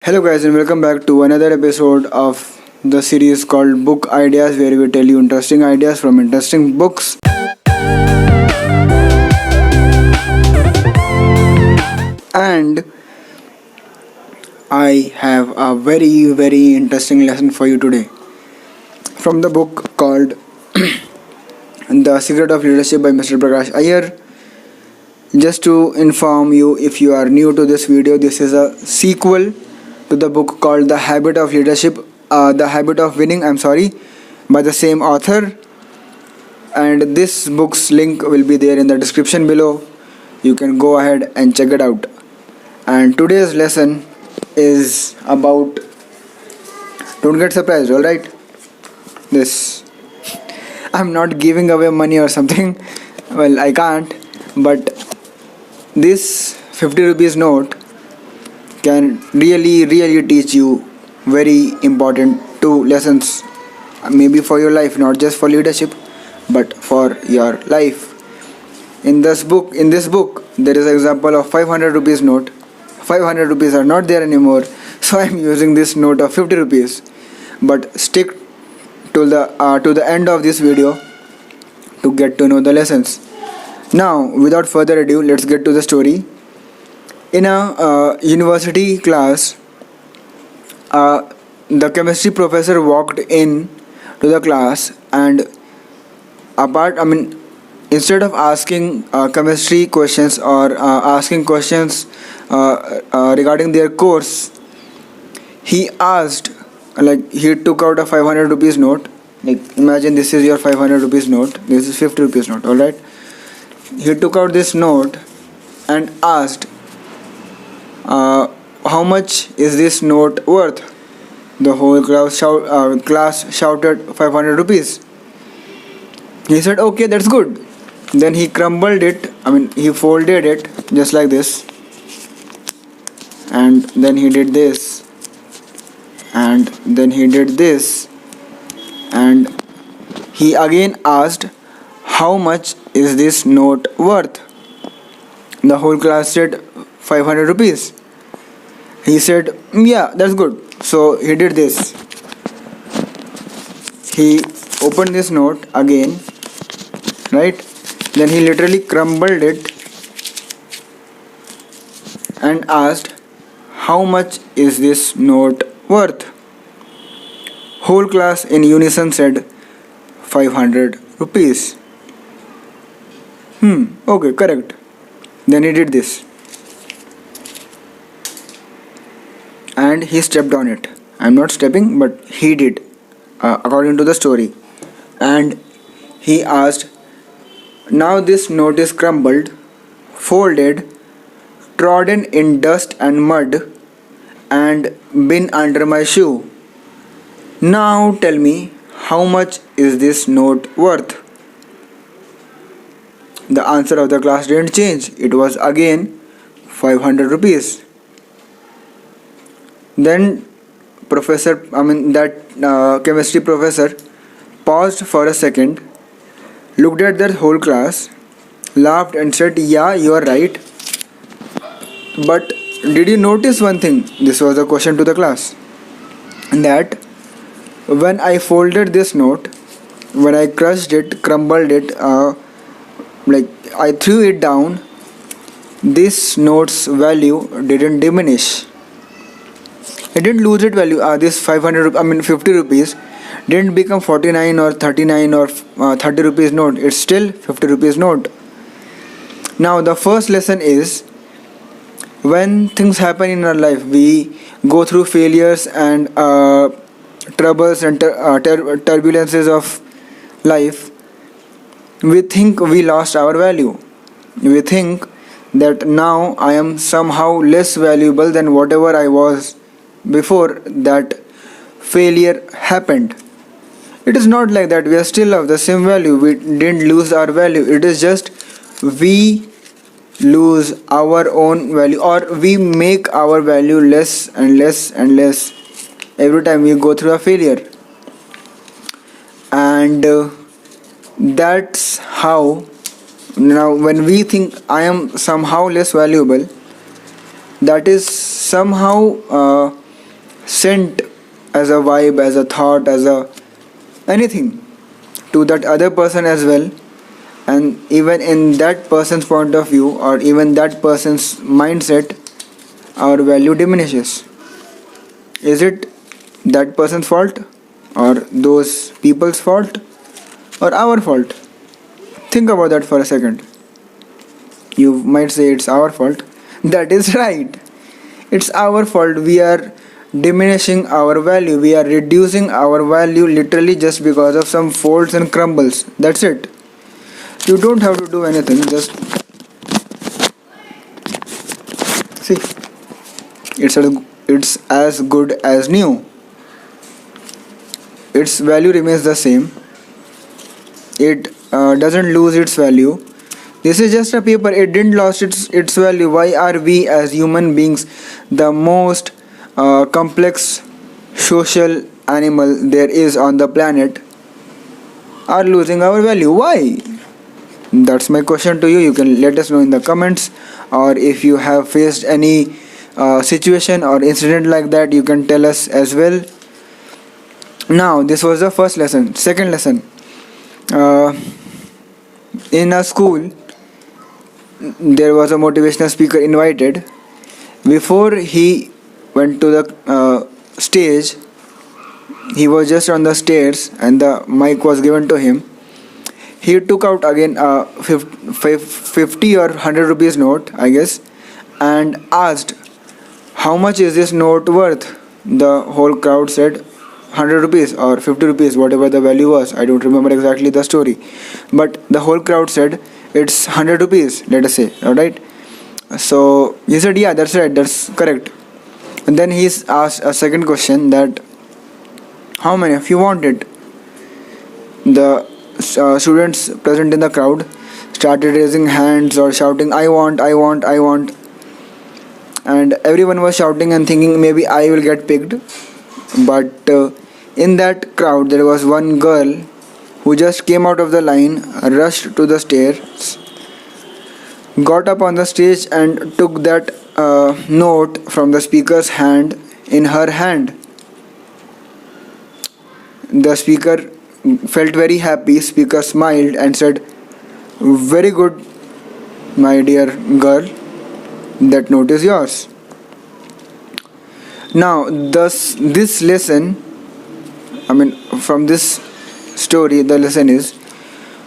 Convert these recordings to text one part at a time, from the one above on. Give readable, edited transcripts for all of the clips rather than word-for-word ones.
Hello, guys, and welcome back to another episode of the series called Book Ideas, where we tell you interesting ideas from interesting books. And I have a very interesting lesson for you today from the book called The Secret of Leadership by Mr. Prakash Iyer. Just to inform you, if you are new to this video, this is a sequel to the book called The Habit of Winning, by the same author. And this book's link will be there in the description below. You can go ahead and check it out. And today's lesson is about, don't get surprised, alright? This, I'm not giving away money or something. Well, I can't, but this 50 rupees note can really teach you very important two lessons, maybe for your life, not just for leadership but for your life. In this book there is an example of 500 rupees note. 500 rupees are not there anymore, so I am using this note of 50 rupees. But stick to the end of this video to get to know the lessons. Now, without further ado, let's get to the story. In a university class, the chemistry professor walked in to the class, and instead of asking chemistry questions or asking questions regarding their course, he asked, he took out a 500 rupees note. Like, imagine this is your 500 rupees note, this is 50 rupees note, alright? He took out this note and asked, how much is this note worth? The whole class shouted 500 rupees. He said, okay, that's good. Then he crumbled it, he folded it just like this. And then he did this. And then he did this. And he again asked, how much is this note worth? The whole class said 500 rupees. He said, yeah, that's good. So he did this. He opened this note again, right? Then he literally crumbled it and asked, how much is this note worth? Whole class in unison said 500 rupees. Okay, correct. Then he did this. And he stepped on it. I'm not stepping, but he did, according to the story. And he asked, now this note is crumbled, folded, trodden in dust and mud, and been under my shoe. Now tell me, how much is this note worth? The answer of the class didn't change. It was again 500 rupees. Then chemistry professor paused for a second, looked at the whole class, laughed and said, yeah, you are right. But did you notice one thing? This was a question to the class. That when I folded this note, when I crushed it, crumbled it, I threw it down, this note's value didn't diminish. It didn't lose its value. This 50 rupees didn't become 49 or 39 or 30 rupees note. It's still 50 rupees note. Now the first lesson is, when things happen in our life, we go through failures and troubles and turbulences of life, we think we lost our value. We think that now I am somehow less valuable than whatever I was before that failure happened. It is not like that. We are still of the same value. We didn't lose our value. It is just we lose our own value, or we make our value less and less and less every time we go through a failure. And that's how, now when we think I am somehow less valuable, that is somehow sent as a vibe, as a thought, as a anything to that other person as well, and even in that person's point of view or even that person's mindset, our value diminishes. Is it that person's fault, or those people's fault, or our fault? Think about that for a second. You might say it's our fault. That is right. It's our fault. We are diminishing our value. We are reducing our value literally just because of some folds and crumbles. That's it. You don't have to do anything. Just see. It's as good as new. Its value remains the same. It doesn't lose its value. This is just a paper. It didn't lose its value. Why are we as human beings, the most complex social animal there is on the planet, are losing our value? Why? That's my question to you. You can let us know in the comments, or if you have faced any situation or incident like that, you can tell us as well. Now, this was the first lesson. Second lesson. Uh, in a school, there was a motivational speaker invited. Before he went to the stage, he was just on the stairs and the mic was given to him. He took out again a 50 or 100 rupees note, I guess, and asked, "How much is this note worth?" The whole crowd said, 100 rupees or 50 rupees, whatever the value was. I don't remember exactly the story. But the whole crowd said, "It's 100 rupees, let us say." Alright? So he said, "Yeah, that's right, that's correct." And then he's asked a second question, that how many of you want it? The students present in the crowd started raising hands or shouting, "I want, I want, I want." And everyone was shouting and thinking maybe I will get picked. But in that crowd there was one girl who just came out of the line, rushed to the stairs, got up on the stage and took that note from the speaker's hand in her hand. The speaker felt very happy. Speaker smiled and said, "Very good, my dear girl, that note is yours." Now, this lesson, from this story, the lesson is,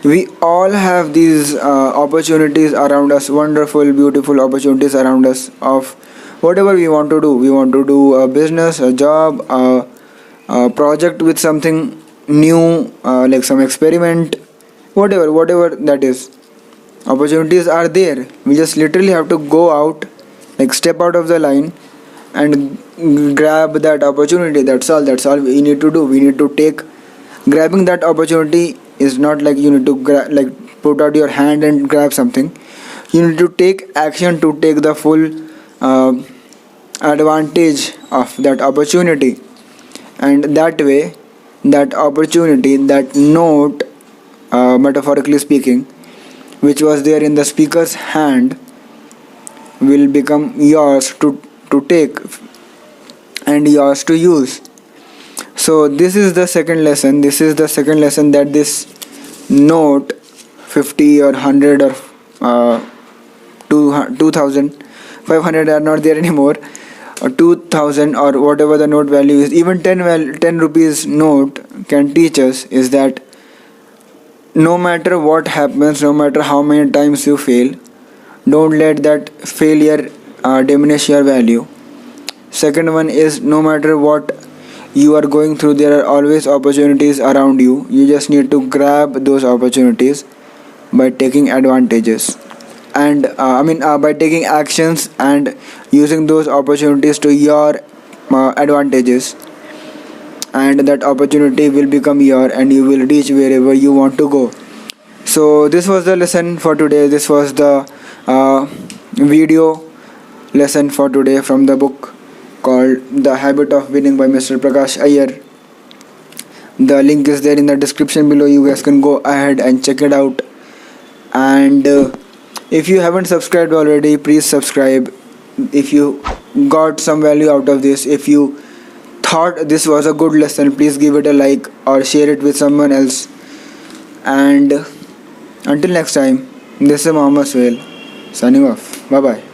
we all have these opportunities around us, wonderful, beautiful opportunities around us of whatever we want to do. We want to do a business, a job, a project with something new, like some experiment, whatever that is. Opportunities are there. We just literally have to go out, like step out of the line and grab that opportunity. That's all we need to do. We need to take, grabbing that opportunity is not like you need to put out your hand and grab something. You need to take action to take the full advantage of that opportunity, and that way that opportunity, that note, metaphorically speaking, which was there in the speaker's hand, will become yours to take and yours to use. So this is the second lesson. This is the second lesson, that this note, 50 or 100 or 2000, 500 are not there anymore, or 2000 or whatever the note value is, even 10 rupees note can teach us is that no matter what happens, no matter how many times you fail, don't let that failure diminish your value. Second one is, no matter what you are going through, there are always opportunities around you. You just need to grab those opportunities by taking advantages, and by taking actions and using those opportunities to your advantages, and that opportunity will become your, and you will reach wherever you want to go. So this was the lesson for today. This was the video lesson for today from the book called The Habit of Winning by Mr. Prakash Iyer. The link is there in the description below. You guys can go ahead and check it out. And if you haven't subscribed already, please subscribe. If you got some value out of this, if you thought this was a good lesson, please give it a like or share it with someone else. And until next time, this is Mohammed Suhail signing off. Bye bye.